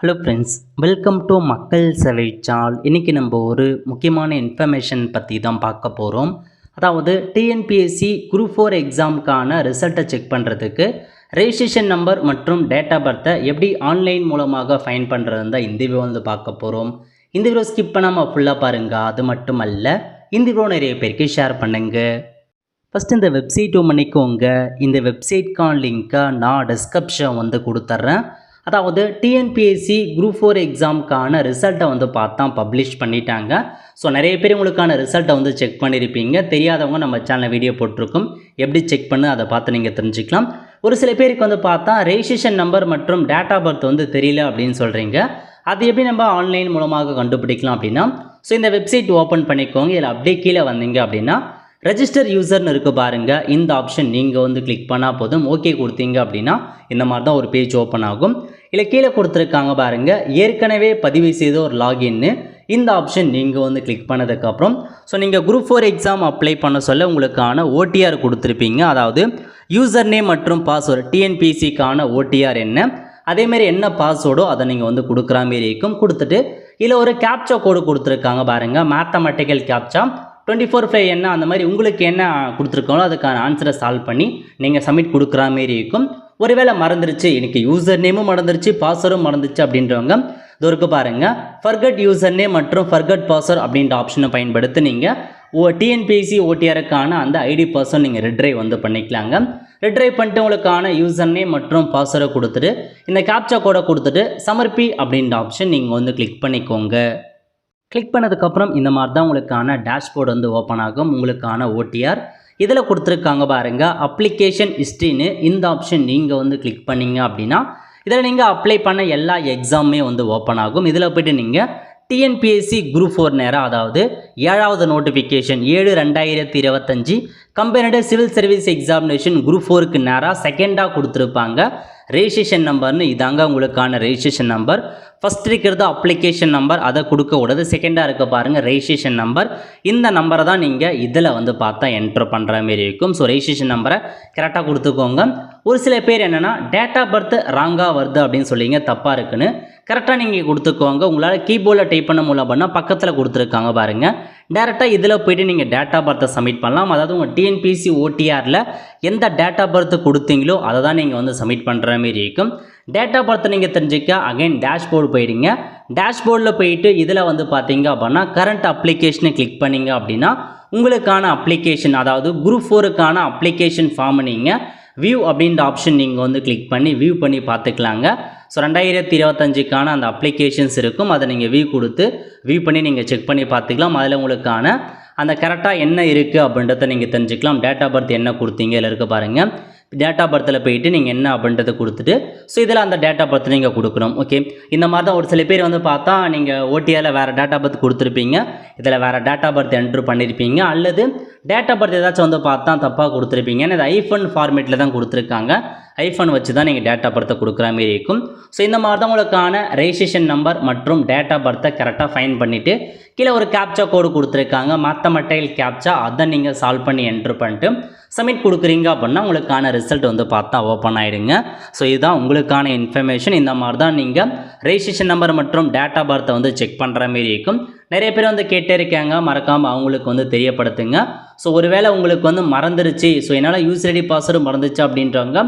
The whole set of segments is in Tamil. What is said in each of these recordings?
ஹலோ ஃப்ரெண்ட்ஸ், வெல்கம் டு மக்கள் சேவை சேனல். இன்றைக்கி நம்ம ஒரு முக்கியமான இன்ஃபர்மேஷன் பற்றி தான் பார்க்க போகிறோம். அதாவது டிஎன்பிஎஸ்சி குரூப் 4 எக்ஸாமுக்கான ரிசல்ட்டை செக் பண்ணுறதுக்கு ரெஜிஸ்ட்ரேஷன் நம்பர் மற்றும் டேட் ஆஃப் பர்த்தை எப்படி ஆன்லைன் மூலமாக ஃபைன் பண்ணுறது தான் இந்த வீடியோ வந்து பார்க்க போகிறோம். இந்த வீடியோ ஸ்கிப் பண்ணாமல் ஃபுல்லாக பாருங்கள். அது மட்டும் அல்ல, இந்த வீடியோ நிறைய பேருக்கு ஷேர் பண்ணுங்கள். ஃபஸ்ட்டு இந்த வெப்சைட் பண்ணிக்கோங்க. இந்த வெப்சைட்கான லிங்க்கை நான் டிஸ்கிரிப்ஷன் வந்து கொடுத்துட்றேன். அதாவது டிஎன்பிஎஸ்சி குரூப் 4 எக்ஸாமுக்கான ரிசல்ட்டை வந்து பார்த்தா பப்ளிஷ் பண்ணிட்டாங்க. ஸோ நிறைய பேர் உங்களுக்கான ரிசல்ட்டை வந்து செக் பண்ணியிருப்பீங்க. தெரியாதவங்க நம்ம சேனலில் வீடியோ போட்டிருக்கோம், எப்படி செக் பண்ணு அதை பார்த்து நீங்கள் தெரிஞ்சுக்கலாம். ஒரு சில பேருக்கு வந்து பார்த்தா ரெஜிஸ்ட்ரேஷன் நம்பர் மற்றும் டேட் ஆஃப் பர்த் வந்து தெரியல அப்படின்னு சொல்கிறீங்க. அது எப்படி நம்ம ஆன்லைன் மூலமாக கண்டுபிடிக்கலாம் அப்படின்னா, ஸோ இந்த வெப்சைட் ஓப்பன் பண்ணிக்கோங்க. இதில் அப்படியே கீழே வந்தீங்க அப்படின்னா ரெஜிஸ்டர் யூசர்னு இருக்குது பாருங்கள். இந்த ஆப்ஷன் நீங்கள் வந்து கிளிக் பண்ணால் போதும். ஓகே கொடுத்தீங்க அப்படின்னா இந்த மாதிரி தான் ஒரு பேஜ் ஓப்பன் ஆகும். இல்லை கீழே கொடுத்துருக்காங்க பாருங்கள், ஏற்கனவே பதிவு செய்த ஒரு லாகின்னு. இந்த ஆப்ஷன் நீங்கள் வந்து கிளிக் பண்ணதுக்கப்புறம் ஸோ நீங்கள் குரூப் 4 எக்ஸாம் அப்ளை பண்ண சொல்ல உங்களுக்கான ஓடிஆர் கொடுத்துருப்பீங்க. அதாவது யூசர் நேம் மற்றும் பாஸ்வேர்டு, டிஎன்பிசிக்கான ஓடிஆர் என்ன, அதேமாரி என்ன பாஸ்வேர்டோ அதை நீங்கள் வந்து கொடுக்குற மாரி இருக்கும். கொடுத்துட்டு இல்லை ஒரு கேப்சா கோடு கொடுத்துருக்காங்க பாருங்கள், மேத்தமெட்டிக்கல் கேப்சா 24/5 என்ன, அந்த மாதிரி உங்களுக்கு என்ன கொடுத்துருக்காங்களோ அதுக்கான ஆன்சரை சால்வ் பண்ணி நீங்கள் சப்மிட் கொடுக்குற மாரி இருக்கும். ஒருவேளை மறந்துருச்சு, எனக்கு யூசர் நேமும் மறந்துருச்சு பாஸ்வேர்டும் மறந்துச்சு அப்படின்றவங்க இதற்கு பாருங்கள், ஃபர்கட் யூசர் நேம் மற்றும் ஃபர்கட் பாஸ்வேர்ட் அப்படின்ற ஆப்ஷனை பயன்படுத்தி நீங்கள் டிஎன்பிஎஸ்சி ஓடிஆருக்கான அந்த ஐடி பாஸ்வேர்ட் நீங்கள் ரிட்ரைவ் வந்து பண்ணிக்கலாங்க. ரிட்ரைவ் பண்ணிட்டு உங்களுக்கான யூசர் நேம் மற்றும் பாஸ்வேர்டை கொடுத்துட்டு இந்த கேப்சா கோடை கொடுத்துட்டு சமர்ப்பி அப்படின்ற ஆப்ஷன் நீங்கள் வந்து கிளிக் பண்ணிக்கோங்க. கிளிக் பண்ணதுக்கப்புறம் இந்த மாதிரி தான் உங்களுக்கான டேஷ்போர்டு வந்து ஓப்பன் ஆகும். உங்களுக்கான ஓடிஆர் இதில் கொடுத்துருக்காங்க பாருங்கள், அப்ளிகேஷன் ஹிஸ்ட்ரின்னு. இந்த ஆப்ஷன் நீங்கள் வந்து கிளிக் பண்ணிங்க அப்படின்னா இதில் நீங்கள் அப்ளை பண்ண எல்லா எக்ஸாமுமே வந்து ஓப்பன் ஆகும். இதில் போய்ட்டு நீங்கள் டிஎன்பிஎஸ்சி குரூப் 4 நேரம், அதாவது 7வது notification 7/2025 combined civil service examination group 4க்கு நேராக செகண்டாக கொடுத்துருப்பாங்க ரெஜிஸ்ட்ரேஷன் நம்பர்னு. இதாங்க உங்களுக்கான ரெஜிஸ்ட்ரேஷன் நம்பர். ஃபஸ்ட் இருக்கிறது அப்ளிகேஷன் நம்பர், அதை கொடுக்க கூடாது. செகண்டாக இருக்க பாருங்கள் ரெஜிஸ்ட்ரேஷன் நம்பர். இந்த நம்பரை தான் நீங்கள் இதில் வந்து பார்த்தா என்ட்ரு பண்ணுற மாரி இருக்கும். ஸோ ரெஜிஸ்ட்ரேஷன் நம்பரை கரெக்டாக கொடுத்துக்கோங்க. ஒரு சில பேர் என்னென்னா டேட் ஆஃப் பர்த் ராங்காக வருது அப்படின்னு சொல்லிங்க, தப்பாக இருக்குன்னு. கரெக்டாக நீங்கள் கொடுத்துக்கோங்க. உங்களால் கீபோர்டில் டைப் பண்ண முடியல பண்ணால் பக்கத்தில் கொடுத்துருக்காங்க பாருங்கள், டேரெக்டாக இதில் போய்ட்டு நீங்கள் டேட் ஆஃப் பர்த்தை சப்மிட் பண்ணலாம். அதாவது உங்கள் டிஎன்பிஎஸ்சி ஓடிஆரில் எந்த டேட் ஆஃப் பர்த் கொடுத்தீங்களோ அதை தான் நீங்கள் வந்து சப்மிட் பண்ணுற மாரி இருக்கும். டேட் ஆஃப் பர்த்தை நீங்கள் தெரிஞ்சிக்க அகைன் டேஷ்போர்டு போயிடுங்க. டேஷ்போர்டில் போயிட்டு இதில் வந்து பார்த்தீங்க அப்படின்னா கரண்ட் அப்ளிகேஷனை கிளிக் பண்ணிங்க அப்படின்னா உங்களுக்கான அப்ளிகேஷன், அதாவது குரூப் 4க்கான அப்ளிகேஷன் ஃபார்மை நீங்கள் வியூ அப்படின்ற ஆப்ஷன் நீங்கள் வந்து கிளிக் பண்ணி வியூ பண்ணி பார்த்துக்கலாங்க. ஸோ 2025க்கான அந்த அப்ளிகேஷன்ஸ் இருக்கும், அதை நீங்கள் வியூ கொடுத்து வியூ பண்ணி நீங்கள் செக் பண்ணி பார்த்துக்கலாம். அதில் உங்களுக்கான அந்த கரெக்டாக என்ன இருக்குது அப்படின்றத நீங்கள் தெரிஞ்சுக்கலாம். டேட் ஆஃப் பர்த் என்ன கொடுத்தீங்க இதில் இருக்க பாருங்கள். டேட் ஆஃப் பர்த்தில் போயிட்டு நீங்கள் என்ன அப்படின்றத கொடுத்துட்டு ஸோ இதில் அந்த டேட் ஆஃப் பர்த் நீங்கள் கொடுக்கணும். ஓகே, இந்த மாதிரி தான் ஒரு சில பேர் வந்து பார்த்தா நீங்கள் ஓடிஆரில் வேறு டேட் ஆஃப் பர்த் கொடுத்துருப்பீங்க, இதில் வேறு டேட் ஆஃப் பர்த் என்ட்ரு பண்ணியிருப்பீங்க. அல்லது டேட் ஆஃப் பர்த் ஏதாச்சும் வந்து பார்த்தா தப்பாக கொடுத்துருப்பீங்க. இது ஐஃபோன் ஃபார்மேட்டில் தான் கொடுத்துருக்காங்க. ஐஃபோன் வச்சு தான் நீங்கள் டேட் ஆஃப் பர்த்தை கொடுக்குற மாரி இருக்கும். ஸோ இந்த மாதிரி தான் உங்களுக்கான ரெஜிஸ்ட்ரேஷன் நம்பர் மற்றும் டேட் ஆஃப் பர்த்தை கரெக்டாக ஃபைன் பண்ணிவிட்டு கீழே ஒரு கேப்சா கோடு கொடுத்துருக்காங்க, மேத்தமெட்டிக்கல் கேப்சா. அதை நீங்கள் சால்வ் பண்ணி என்ட்ரு பண்ணிட்டு சப்மிட் கொடுக்குறீங்க அப்படின்னா உங்களுக்கான ரிசல்ட் வந்து பார்த்தா ஓப்பன் ஆகிடுங்க. ஸோ இதுதான் உங்களுக்கான இன்ஃபர்மேஷன். இந்த மாதிரி தான் நீங்கள் ரெஜிஸ்ட்ரேஷன் நம்பர் மற்றும் டேட் ஆஃப் பர்த்தை வந்து செக் பண்ணுற மாரி இருக்கும். நிறைய பேர் வந்து கேட்டே இருக்காங்க, மறக்காமல் அவங்களுக்கு வந்து தெரியப்படுத்துங்க. ஸோ ஒருவேளை உங்களுக்கு வந்து மறந்துருச்சு, ஸோ என்னால் யூசர் ஐடி பாஸ்வேர்டு மறந்துச்சு அப்படின்றவங்க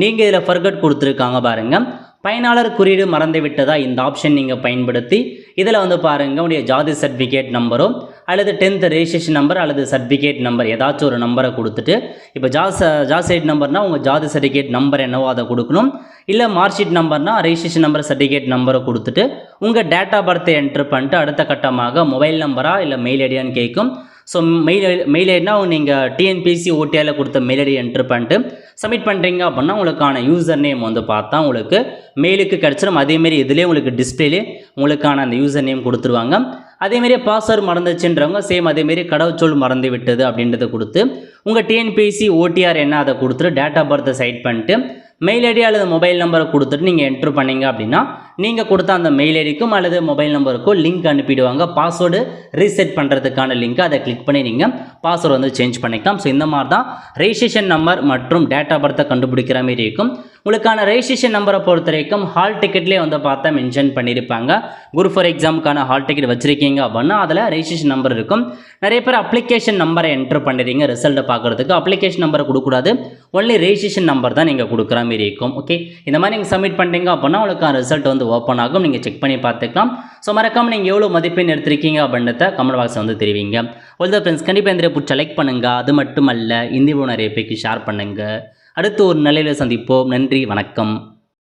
நீங்கள் இதில் ஃபர்கட் கொடுத்துருக்காங்க பாருங்கள், பயனாளர் குறியீடு மறந்து விட்டதா இந்த ஆப்ஷன் நீங்கள் பயன்படுத்தி இதில் வந்து பாருங்கள் உடைய ஜாதி சர்டிஃபிகேட் நம்பரோ அல்லது 10th ரெஜிஸ்ட்ரேஷன் நம்பர் அல்லது சர்டிஃபிகேட் நம்பர் ஏதாச்சும் ஒரு நம்பரை கொடுத்துட்டு, இப்போ ஜாதி நம்பர்னால் உங்கள் ஜாதி சர்டிஃபிகேட் நம்பர் என்னவோ அதை கொடுக்கணும். இல்லை மார்க் ஷீட் நம்பர்னால் ரெஜிஸ்ட்ரேஷன் நம்பர் சர்டிஃபிகேட் நம்பரை கொடுத்துட்டு உங்கள் டேட் ஆஃப் பர்த்தை என்ட்ரு பண்ணிட்டு அடுத்த கட்டமாக மொபைல் நம்பரா இல்லை மெயில் ஐடியான்னு கேட்கும். ஸோ மெயில் ஐடினா நீங்கள் டிஎன்பிஎஸ்சி ஓடிஆரில் கொடுத்த மெயில் ஐடி என்ட்ரு பண்ணிட்டு சப்மிட் பண்ணுறீங்க அப்படின்னா உங்களுக்கான யூசர் நேம் வந்து பார்த்தா உங்களுக்கு மெயிலுக்கு கிடச்சிடும். அதேமாரி இதிலே உங்களுக்கு டிஸ்பிளேலே உங்களுக்கான அந்த யூசர் நேம் கொடுத்துருவாங்க. அதேமாரி பாஸ்வேர்டு மறந்துச்சுன்றவங்க சேம் அதேமாரி கடவுச்சொல் மறந்து விட்டது அப்படின்றத கொடுத்து உங்கள் டிஎன்பிஎஸ்சி ஓடிஆர் என்ன அதை கொடுத்துட்டு டேட் ஆஃப் பர்த்தை சைட் பண்ணிட்டு மெயில் ஐடி அல்லது மொபைல் நம்பரை கொடுத்துட்டு நீங்கள் என்ட்ரு பண்ணிங்க அப்படின்னா நீங்கள் கொடுத்த அந்த மெயில் ஐடிக்கும் அல்லது மொபைல் நம்பருக்கும் லிங்க் அனுப்பிடுவாங்க. பாஸ்வேர்டு ரீசெட் பண்ணுறதுக்கான லிங்க், அதை கிளிக் பண்ணி நீங்கள் பாஸ்வேர்டு வந்து சேஞ்ச் பண்ணிக்கலாம். ஸோ இந்த மாதிரி தான் ரெஜிஸ்ட்ரேஷன் நம்பர் மற்றும் டேட் ஆஃப் பர்த்தை கண்டுபிடிக்கிற மாதிரி இருக்கும். உங்களுக்கான ரெஜிஸ்ட்ரேஷன் நம்பரை பொறுத்த வரைக்கும் ஹால் டிக்கெட்லேயே வந்து பார்த்தா மென்ஷன் பண்ணியிருப்பாங்க. குரூப் 4 எக்ஸாமுக்கான ஹால் டிக்கெட் வச்சுருக்கீங்க அப்படின்னா அதில் ரெஜிஸ்ட்ரேஷன் நம்பர் இருக்கும். நிறைய பேர் அப்ளிகேஷன் நம்பரை என்ட்ரு பண்ணிடுறீங்க ரிசல்ட்டை பார்க்குறதுக்கு. அப்ளிகேஷன் நம்பரை கொடுக்கூடாது, ஒன்லி ரெஜிஸ்ட்ரேஷன் நம்பர் தான் நீங்கள் கொடுக்குற மாதிரி இருக்கும். ஓகே, இந்த மாதிரி நீங்கள் சப்மிட் பண்ணிட்டீங்க அப்படின்னா உங்களுக்கான ரிசல்ட் வந்து ஓப்பன் ஆகும். நீங்கள் செக் பண்ணி பார்த்துக்கலாம். ஸோ மறக்காமல் நீங்கள் எவ்வளோ மதிப்பெண் எடுத்திருக்கீங்க அப்படின்றத கமெண்ட் பாக்ஸில் வந்து தெரிவிங்க. ஒரு ஃப்ரெண்ட்ஸ் கண்டிப்பாக இந்த பிடிச்ச லைக் பண்ணுங்கள். அது மட்டும் அல்ல, இந்த வீடியோ நிறைய பேருக்கு ஷேர் பண்ணுங்கள். அடுத்து ஒரு நிலையில் சந்திப்போம். நன்றி, வணக்கம்.